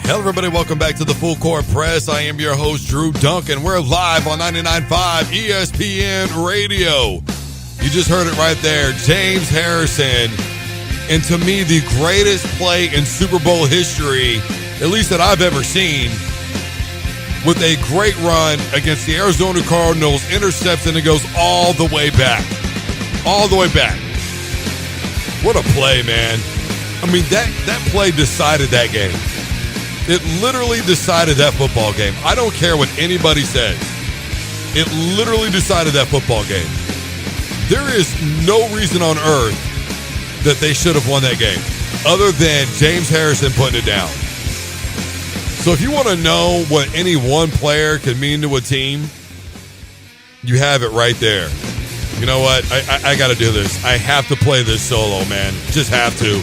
Hello, everybody. Welcome back to the Full Court Press. I am your host, Drew Duncan. We're live on 99.5 ESPN Radio. You just heard it right there. James Harrison. And to me, the greatest play in Super Bowl history, at least that I've ever seen, with a great run against the Arizona Cardinals, intercepts, and it goes all the way back. All the way back. What a play, man. I mean, that play decided that game. It literally decided that football game. I don't care what anybody says. It literally decided that football game. There is no reason on earth that they should have won that game other than James Harrison putting it down. So if you want to know what any one player can mean to a team, you have it right there. You know what? I got to do this. I have to play this solo, man. Just have to.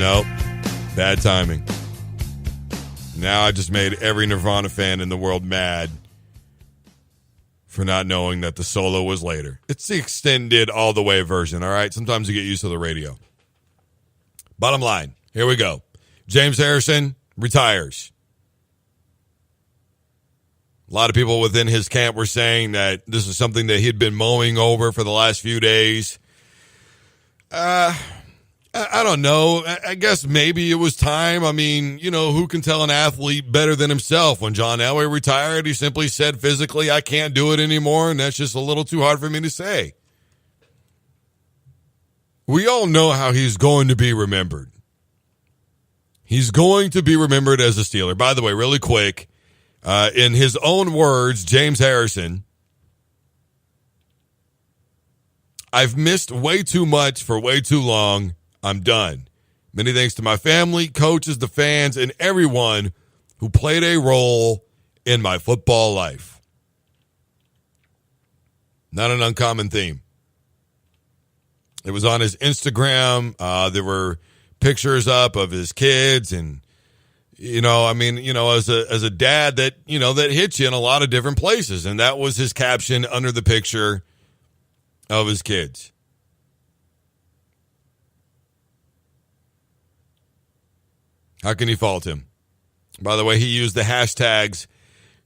No. Bad timing. Now I just made every Nirvana fan in the world mad for not knowing that the solo was later. It's the extended all the way version, all right? Sometimes you get used to the radio. Bottom line, here we go. James Harrison retires. A lot of people within his camp were saying that this is something that he'd been mowing over for the last few days. I don't know. I guess maybe it was time. I mean, you know, who can tell an athlete better than himself? When John Elway retired, he simply said physically, I can't do it anymore, and that's just a little too hard for me to say. We all know how he's going to be remembered. He's going to be remembered as a Steeler. By the way, really quick, in his own words, James Harrison, I've missed way too much for way too long. I'm done. Many thanks to my family, coaches, the fans, and everyone who played a role in my football life. Not an uncommon theme. It was on his Instagram. There were pictures up of his kids, and you know, I mean, you know, as a dad, that you know that hits you in a lot of different places, and that was his caption under the picture of his kids. How can you fault him? By the way, he used the hashtags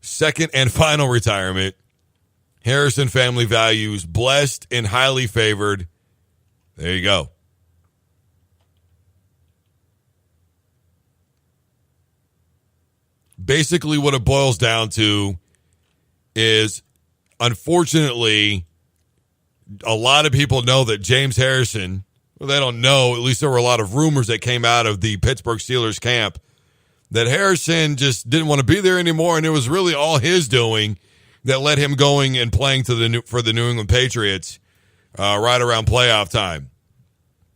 second and final retirement, Harrison family values, blessed and highly favored. There you go. Basically, what it boils down to is, unfortunately, a lot of people know that James Harrison, well, they don't know, at least there were a lot of rumors that came out of the Pittsburgh Steelers camp that Harrison just didn't want to be there anymore, and it was really all his doing that led him going and playing for the New England Patriots right around playoff time.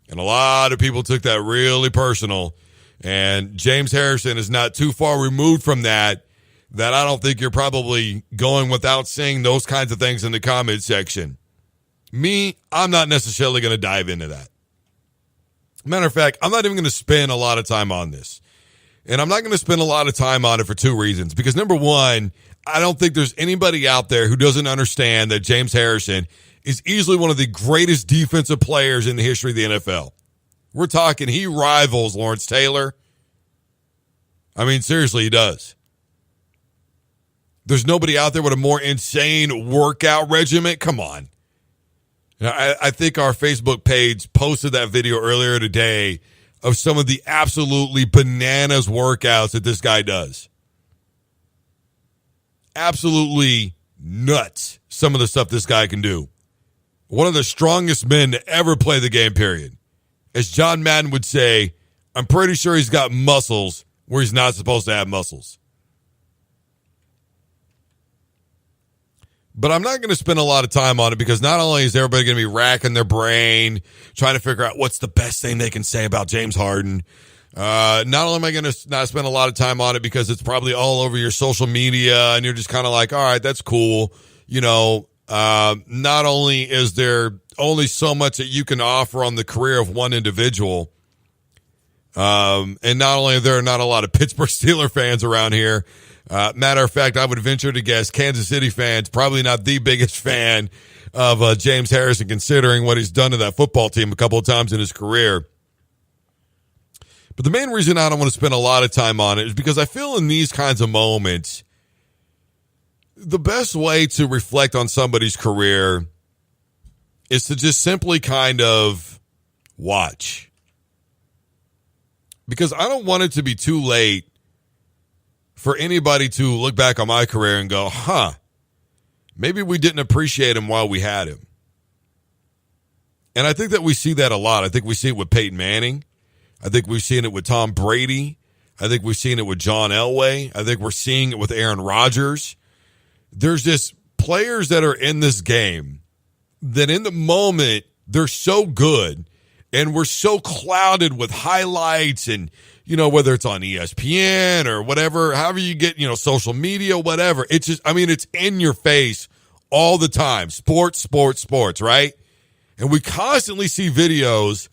And a lot of people took that really personal, and James Harrison is not too far removed from that I don't think you're probably going without saying those kinds of things in the comment section. Me, I'm not necessarily going to dive into that. Matter of fact, I'm not even going to spend a lot of time on this. And I'm not going to spend a lot of time on it for two reasons. Because number one, I don't think there's anybody out there who doesn't understand that James Harrison is easily one of the greatest defensive players in the history of the NFL. We're talking, he rivals Lawrence Taylor. I mean, seriously, he does. There's nobody out there with a more insane workout regimen. Come on. I think our Facebook page posted that video earlier today of some of the absolutely bananas workouts that this guy does. Absolutely nuts, some of the stuff this guy can do. One of the strongest men to ever play the game, period. As John Madden would say, I'm pretty sure he's got muscles where he's not supposed to have muscles. But I'm not going to spend a lot of time on it because not only is everybody going to be racking their brain, trying to figure out what's the best thing they can say about James Harden. Not only am I going to not spend a lot of time on it because it's probably all over your social media and you're just kind of like, all right, that's cool. You know, not only is there only so much that you can offer on the career of one individual, and not only are there not a lot of Pittsburgh Steelers fans around here, matter of fact, I would venture to guess Kansas City fans, probably not the biggest fan of James Harrison, considering what he's done to that football team a couple of times in his career. But the main reason I don't want to spend a lot of time on it is because I feel in these kinds of moments, the best way to reflect on somebody's career is to just simply kind of watch. Because I don't want it to be too late for anybody to look back on my career and go, maybe we didn't appreciate him while we had him. And I think that we see that a lot. I think we see it with Peyton Manning. I think we've seen it with Tom Brady. I think we've seen it with John Elway. I think we're seeing it with Aaron Rodgers. There's just players that are in this game that in the moment, they're so good and we're so clouded with highlights and, whether it's on ESPN or whatever, however you get, social media, whatever. It's just, it's in your face all the time. Sports, right? And we constantly see videos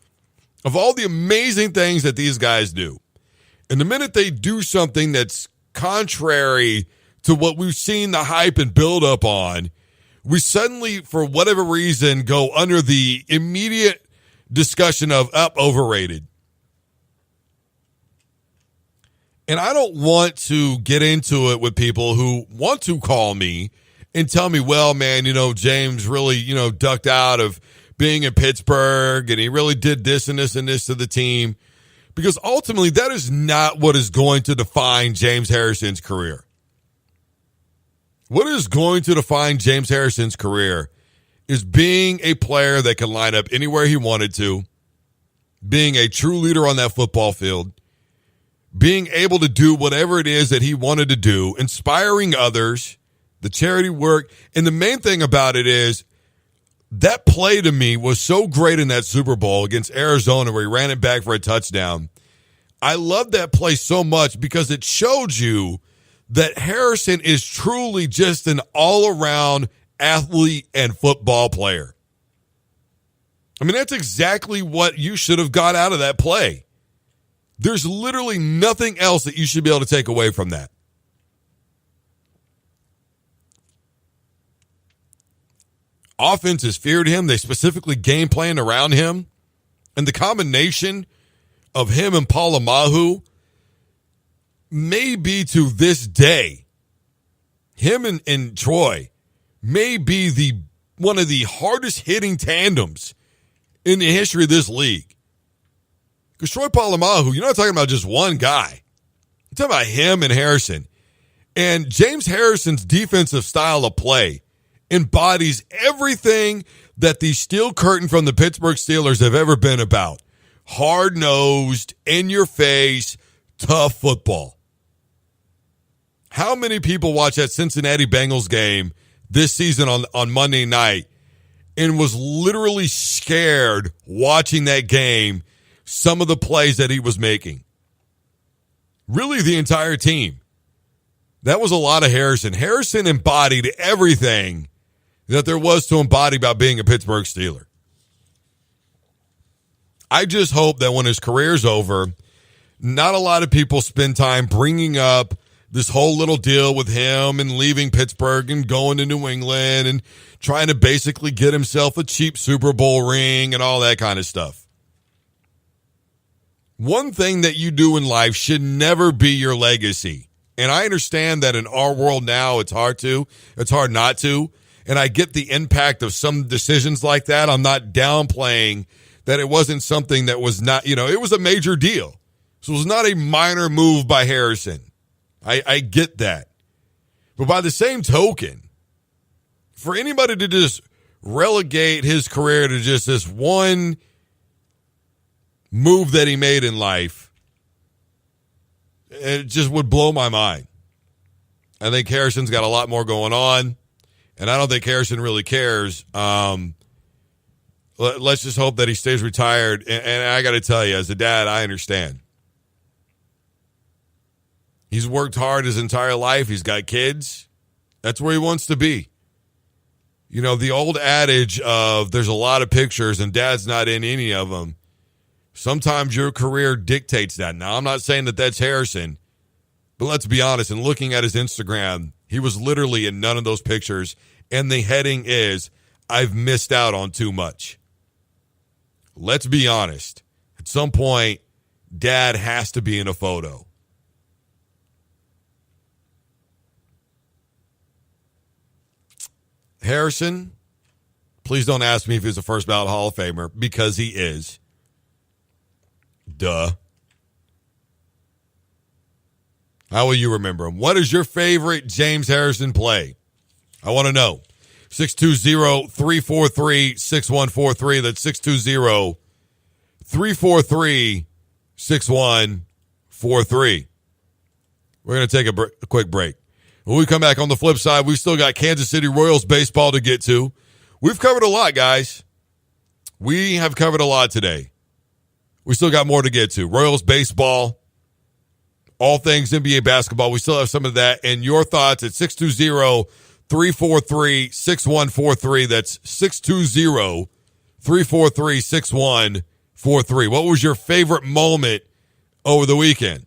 of all the amazing things that these guys do. And the minute they do something that's contrary to what we've seen the hype and build up on, we suddenly, for whatever reason, go under the immediate discussion of overrated. And I don't want to get into it with people who want to call me and tell me, well, man, James really, ducked out of being in Pittsburgh and he really did this and this and this to the team. Because ultimately, that is not what is going to define James Harrison's career. What is going to define James Harrison's career is being a player that can line up anywhere he wanted to, being a true leader on that football field, being able to do whatever it is that he wanted to do, inspiring others, the charity work. And the main thing about it is that play to me was so great in that Super Bowl against Arizona where he ran it back for a touchdown. I love that play so much because it showed you that Harrison is truly just an all-around athlete and football player. That's exactly what you should have got out of that play. There's literally nothing else that you should be able to take away from that. Offenses feared him. They specifically game planned around him. And the combination of him and Polamalu may be to this day, him and Troy may be one of the hardest hitting tandems in the history of this league. Because Troy Polamalu, you're not talking about just one guy. You're talking about him and Harrison. And James Harrison's defensive style of play embodies everything that the steel curtain from the Pittsburgh Steelers have ever been about. Hard-nosed, in-your-face, tough football. How many people watch that Cincinnati Bengals game this season on Monday night and was literally scared watching that game, some of the plays that he was making? Really, the entire team. That was a lot of Harrison. Harrison embodied everything that there was to embody about being a Pittsburgh Steeler. I just hope that when his career's over, not a lot of people spend time bringing up this whole little deal with him and leaving Pittsburgh and going to New England and trying to basically get himself a cheap Super Bowl ring and all that kind of stuff. One thing that you do in life should never be your legacy. And I understand that in our world now, it's hard not to. And I get the impact of some decisions like that. I'm not downplaying that it wasn't something that was not, it was a major deal. So it was not a minor move by Harrison. I get that. But by the same token, for anybody to just relegate his career to just this one move that he made in life, it just would blow my mind. I think Harrison's got a lot more going on, and I don't think Harrison really cares. Let's just hope that he stays retired. And I got to tell you, as a dad, I understand. He's worked hard his entire life. He's got kids. That's where he wants to be. The old adage of there's a lot of pictures and dad's not in any of them. Sometimes your career dictates that. Now, I'm not saying that that's Harrison, but let's be honest. In looking at his Instagram, he was literally in none of those pictures. And the heading is, I've missed out on too much. Let's be honest. At some point, Dad has to be in a photo. Harrison, please don't ask me if he's a first ballot Hall of Famer, because he is. Duh. How will you remember him? What is your favorite James Harrison play? I want to know. 620-343-6143. That's 620-343-6143. We're going to take a quick break. When we come back on the flip side, we've still got Kansas City Royals baseball to get to. We've covered a lot, guys. We have covered a lot today. We still got more to get to. Royals baseball, all things NBA basketball. We still have some of that. And your thoughts at 620-343-6143. That's 620-343-6143. What was your favorite moment over the weekend?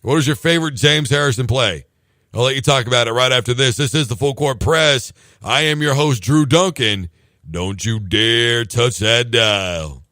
What was your favorite James Harrison play? I'll let you talk about it right after this. This is the Full Court Press. I am your host, Drew Duncan. Don't you dare touch that dial.